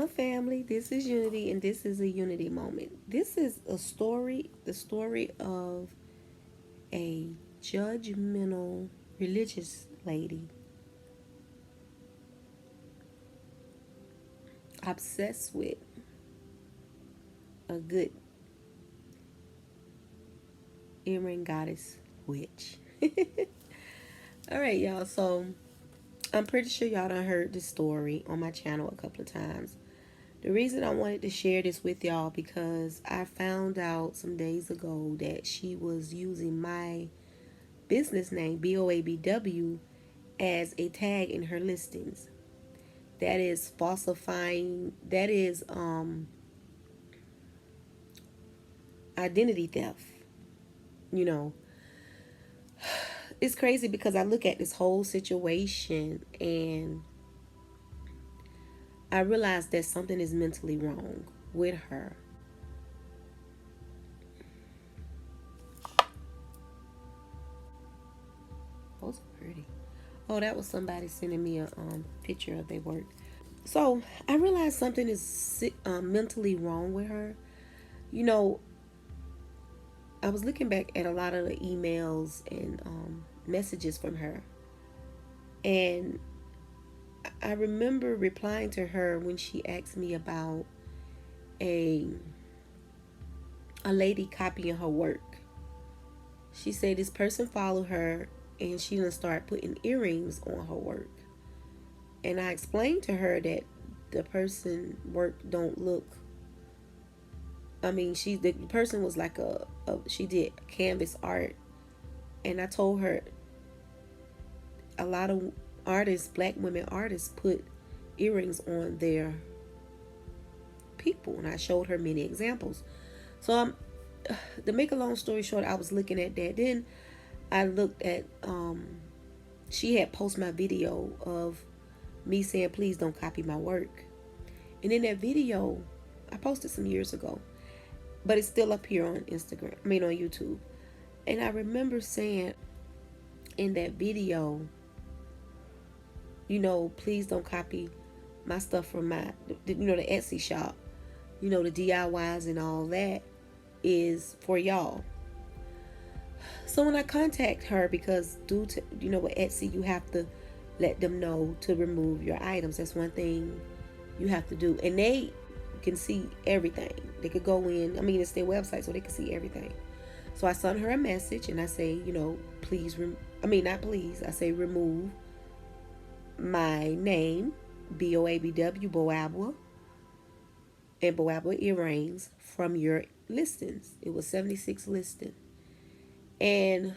up, family? This is Unity, and this is a Unity moment. This is a story, the story of a judgmental religious lady obsessed with a good earring goddess witch. All right, y'all. So I'm pretty sure y'all done heard this story on my channel a couple of times. The reason I wanted to share this with y'all because I found out some days ago that she was using my business name, Boabw, as a tag in her listings. That is falsifying, that is identity theft. You know, it's crazy because I look at this whole situation and I realize that something is mentally wrong with her. Those are pretty. Oh, that was somebody sending me a picture of their work. So I realized something is mentally wrong with her. You know, I was looking back at a lot of the emails and messages from her. And I remember replying to her when she asked me about a lady copying her work. She said this person followed her and she done start putting earrings on her work. And I explained to her that the person work don't look. I mean, the person was like she did canvas art, and I told her a lot of artists, black women artists, put earrings on their people, and I showed her many examples. So to make a long story short, I was looking at that. Then I looked at she had posted my video of me saying please don't copy my work, and in that video I posted some years ago, but it's still up here on Instagram, on YouTube. And I remember saying in that video, you know, please don't copy my stuff from the Etsy shop. You know, the DIYs and all that is for y'all. So when I contact her, because due to, with Etsy, you have to let them know to remove your items. That's one thing you have to do. And they can see everything. They could go in, it's their website, so they can see everything. So I sent her a message and I say, please, I say remove my name, Boabw, Boabw, and Boabw earrings from your listings. It was 76 listing. And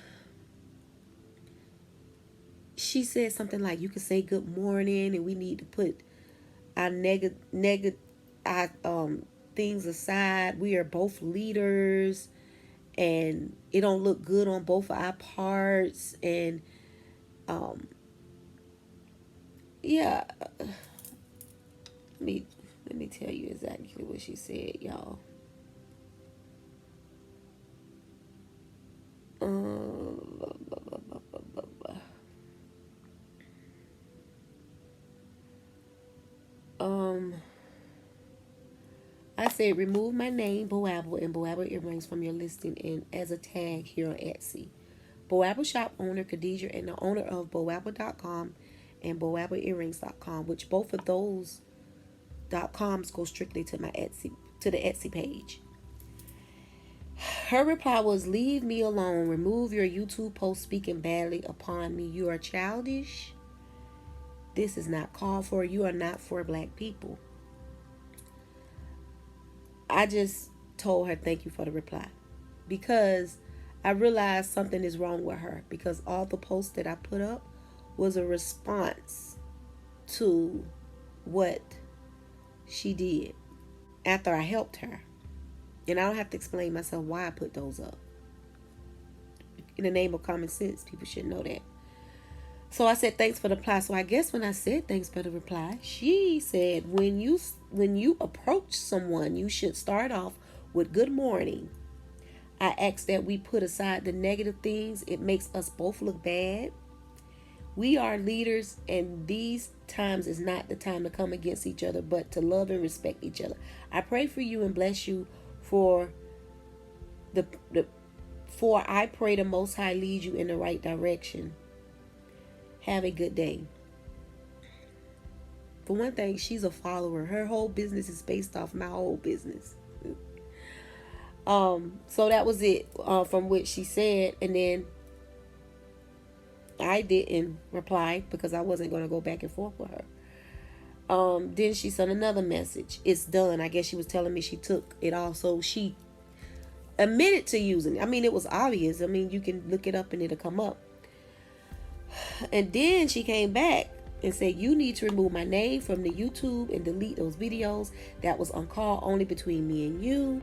she said something like, you can say good morning and we need to put our negative things aside. We are both leaders and it don't look good on both of our parts. And yeah, let me tell you exactly what she said, y'all. I said remove my name, Boabw, and Boabw earrings from your listing and as a tag here on Etsy. Boabw shop owner Khadijah and the owner of boabw.com and boabwearrings.com, which both of those .coms go strictly to my Etsy, to the Etsy page. Her reply was, leave me alone. Remove your YouTube post speaking badly upon me. You are childish. This is not called for. You are not for black people. I just told her thank you for the reply because I realized something is wrong with her, because all the posts that I put up was a response to what she did after I helped her. And I don't have to explain myself why I put those up. In the name of common sense, people should know that. So I said thanks for the reply. So I guess when I said thanks for the reply, she said when you approach someone, you should start off with good morning. I ask that we put aside the negative things. It makes us both look bad. We are leaders, and these times is not the time to come against each other, but to love and respect each other. I pray for you and bless you for the for I pray the Most High lead you in the right direction. Have a good day. For one thing, she's a follower. Her whole business is based off my whole business. So that was it from what she said, and then I didn't reply because I wasn't going to go back and forth with her. Then she sent another message. It's done. I guess she was telling me she took it all, so she admitted to using it. I mean, it was obvious. I mean, you can look it up and it'll come up. And then she came back and said, you need to remove my name from the YouTube and delete those videos. That was on call only between me and you.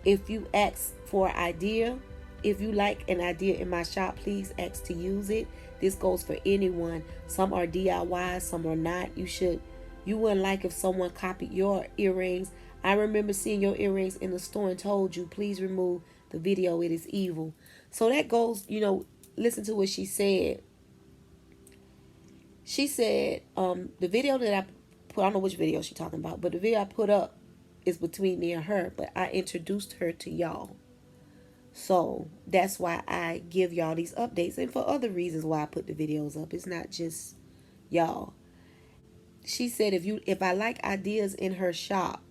If you ask for an idea, if you like an idea in my shop, please ask to use it. This goes for anyone. Some are DIY, some are not. You wouldn't like if someone copied your earrings. I remember seeing your earrings in the store and told you, please remove the video. It is evil. So that goes, listen to what she said. She said, the video that I put, I don't know which video she's talking about, but the video I put up is between me and her, but I introduced her to y'all. So that's why I give y'all these updates, and for other reasons why I put the videos up. It's not just y'all. She said, if I like ideas in her shop,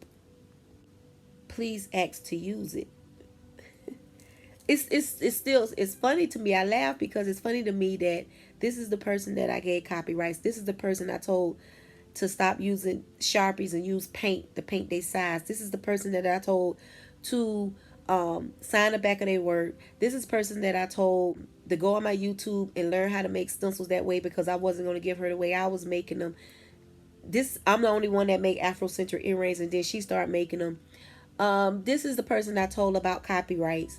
please ask to use it. It's funny to me. I laugh because it's funny to me that this is the person that I gave copyrights. This is the person I told to stop using Sharpies and use paint to paint their size. This is the person that I told to sign the back of their work. This is the person that I told to go on my YouTube and learn how to make stencils that way, because I wasn't going to give her the way I was making them. I'm the only one that make Afrocentric earrings, and then she started making them. This is the person I told about copyrights.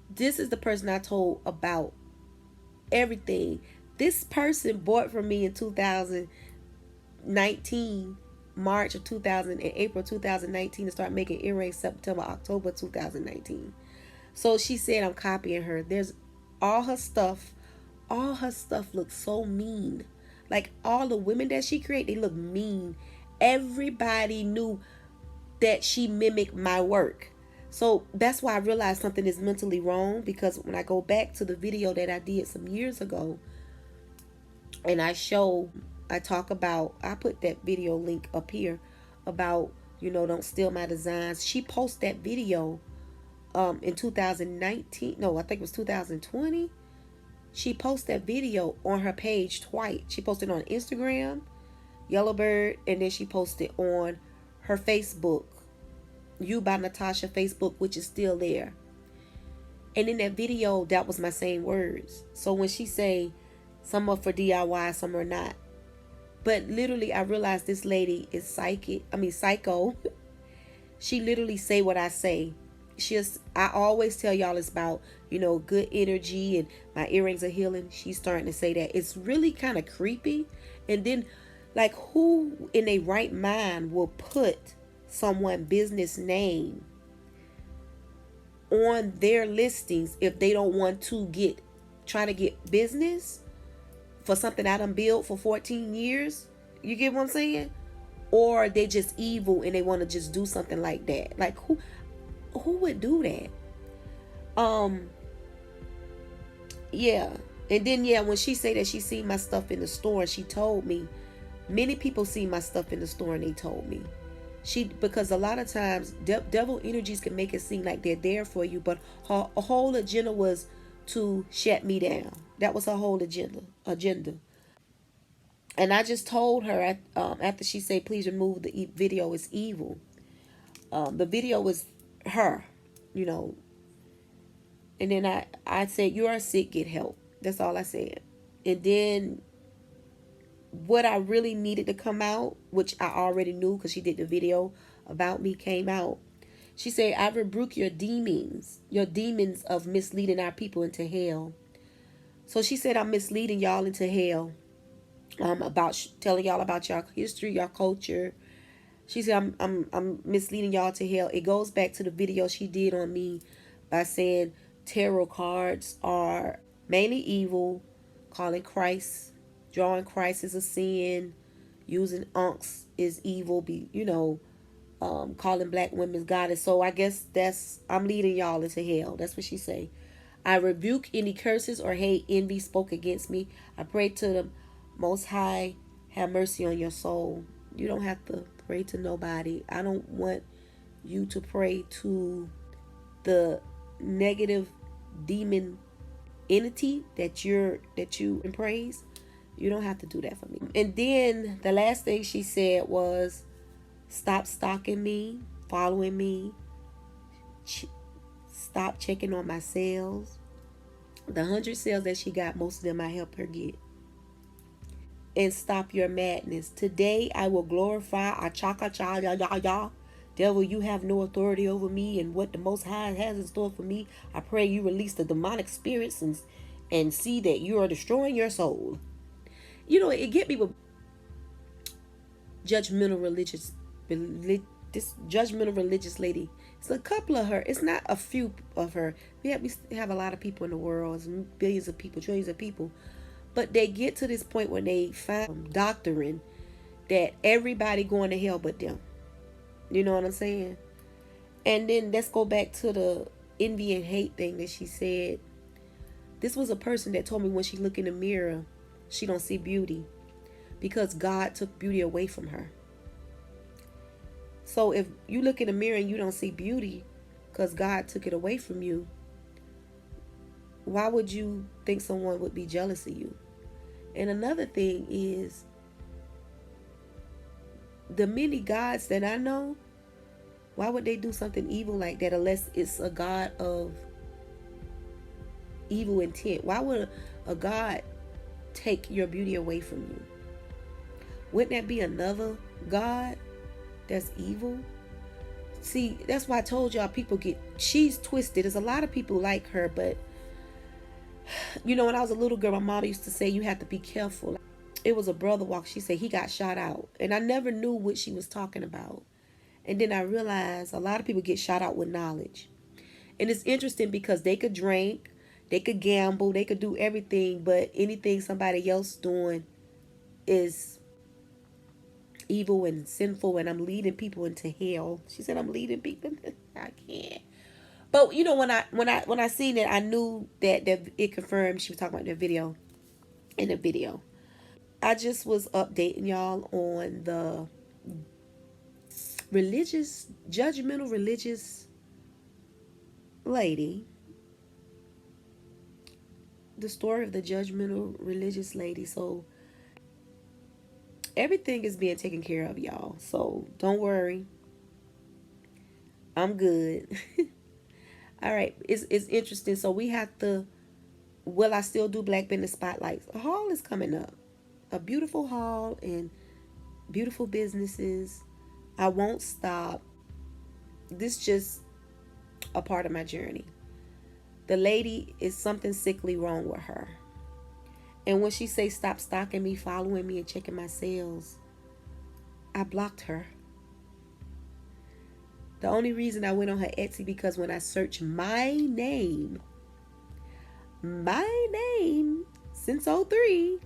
This is the person I told about everything. This person bought from me in 2019, March of 2000 and April 2019, to start making earrings September, October 2019. So she said I'm copying her. There's all her stuff looks so mean. Like all the women that she created, they look mean. Everybody knew that she mimicked my work. So that's why I realized something is mentally wrong, because when I go back to the video that I did some years ago, and I talk about, I put that video link up here about, don't steal my designs. She posted that video in 2019. No, I think it was 2020. She posted that video on her page twice. She posted on Instagram, Yellowbird, and then she posted on her Facebook, You by Latashia Facebook, which is still there. And in that video, that was my same words. So when she say some are for DIY, some are not. But literally, I realized this lady is psycho. She literally say what I say. I always tell y'all it's about, good energy and my earrings are healing. She's starting to say that. It's really kind of creepy. And then, like, who in a right mind will put someone's business name on their listings if they don't want to try to get business for something I done built for 14 years? You get what I'm saying? Or they just evil and they want to just do something like that. Like, who would do that? Yeah. And then, when she said that she seen my stuff in the store, she told me, many people see my stuff in the store and they told me. Because a lot of times devil energies can make it seem like they're there for you, but her whole agenda was to shut me down. That was her whole agenda. And I just told her after she said, please remove the video, it's evil. The video was her, And then I said, you are sick, get help. That's all I said. And then what I really needed to come out, which I already knew because she did the video about me, came out. She said, I rebuke your demons of misleading our people into hell. So she said, I'm misleading y'all into hell. About telling y'all about your history, your culture. She said, I'm misleading y'all to hell. It goes back to the video she did on me by saying tarot cards are mainly evil, calling Christ drawing Christ is a sin, using unks is evil, calling black women goddess. So I guess I'm leading y'all into hell. That's what she say. I rebuke any curses or hate envy spoke against me. I pray to the Most High, have mercy on your soul. You don't have to pray to nobody. I don't want you to pray to the negative demon entity that you praise. You don't have to do that for me. And then the last thing she said was, stop stalking me, following me, stop checking on my sales. The 100 sales that she got, most of them I helped her get. And stop your madness. Today I will glorify Achaka Cha Ya Ya Ya. Devil, you have no authority over me, and what the Most High has in store for me. I pray you release the demonic spirits and see that you are destroying your soul. You know, it get me with judgmental religious lady. It's a couple of her. It's not a few of her. We have a lot of people in the world, billions of people, trillions of people, but they get to this point where they find doctrine that everybody going to hell but them. You know what I'm saying? And then let's go back to the envy and hate thing that she said. This was a person that told me when she look in the mirror, she don't see beauty because God took beauty away from her. So if you look in the mirror and you don't see beauty because God took it away from you, why would you think someone would be jealous of you? And another thing is, the many gods that I know, why would they do something evil like that unless it's a god of evil intent? Why would a god take your beauty away from you? Wouldn't that be another god that's evil? See, that's why I told y'all she's twisted. There's a lot of people like her, but when I was a little girl, my mom used to say you have to be careful. It was a brother walk. She said he got shot out, and I never knew what she was talking about. And then I realized a lot of people get shot out with knowledge. And it's interesting because they could drink, they could gamble, they could do everything, but anything somebody else doing is evil and sinful, and I'm leading people into hell. She said I'm leading people. I can't. But when I seen it, I knew that it confirmed she was talking about in the video. I just was updating y'all on the judgmental religious lady. The story of the judgmental religious lady. So everything is being taken care of, y'all. So don't worry. I'm good. All right. It's interesting. So we have to, will I still do Black Business Spotlights? A haul is coming up. A beautiful haul and beautiful businesses. I won't stop. This just a part of my journey. The lady is something sickly wrong with her. And when she say stop stalking me, following me, and checking my sales, I blocked her. The only reason I went on her Etsy because when I search my name since 03,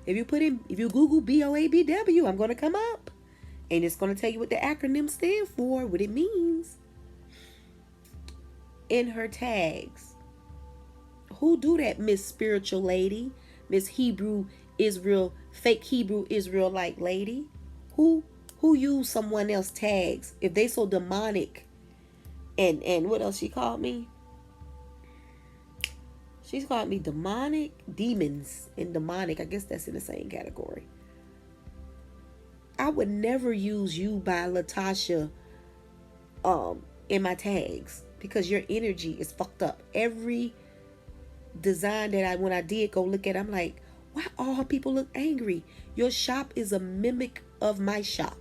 if you Google Boabw, I'm going to come up. And it's going to tell you what the acronym stands for, what it means. In her tags. Who do that, Miss Spiritual Lady? Miss Hebrew Israel, fake Hebrew Israelite lady? Who use someone else tags if they so demonic? And what else she called me? She's called me demonic, demons, and demonic. I guess that's in the same category. I would never use you by Latashia in my tags because your energy is fucked up. Every design that when I did go look at, I'm like, why all people look angry? Your shop is a mimic of my shop.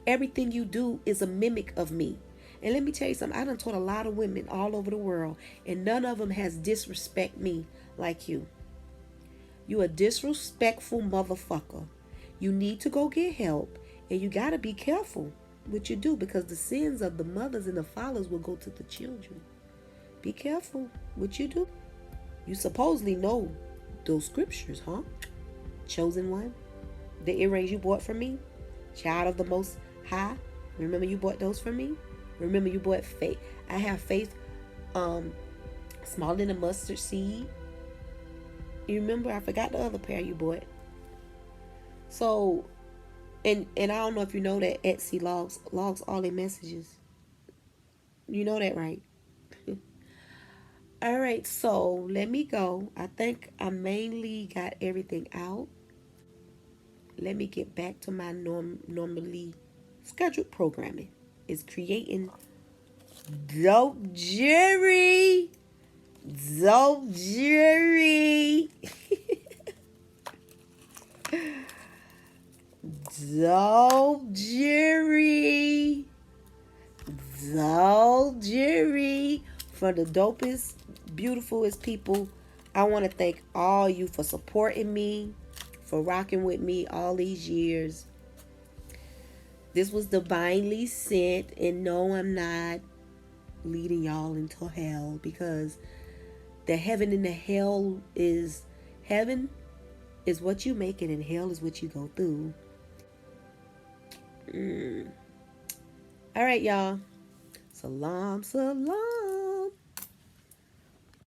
Everything you do is a mimic of me. And let me tell you something. I done taught a lot of women all over the world, and none of them has disrespect me like you. You a disrespectful motherfucker. You need to go get help, and you got to be careful what you do because the sins of the mothers and the fathers will go to the children. Be careful what you do. You supposedly know those scriptures, huh? chosen one. The earrings you bought from me, child of the Most High. Remember you bought those from me. Remember you bought faith. I have faith, smaller than a mustard seed. You remember? I forgot the other pair you bought. So, and I don't know if you know that Etsy logs all their messages. You know that, right? All right, so let me go. I think I mainly got everything out. Let me get back to my normally scheduled programming. Is creating dope jewelry. Dope jewelry. Dope jewelry. Dope jewelry. For the dopest, beautifulest people. I want to thank all you for supporting me, for rocking with me all these years. This was divinely sent, and no, I'm not leading y'all into hell, because the heaven and the hell is, heaven is what you make it and hell is what you go through. All right, y'all. Salam, salam.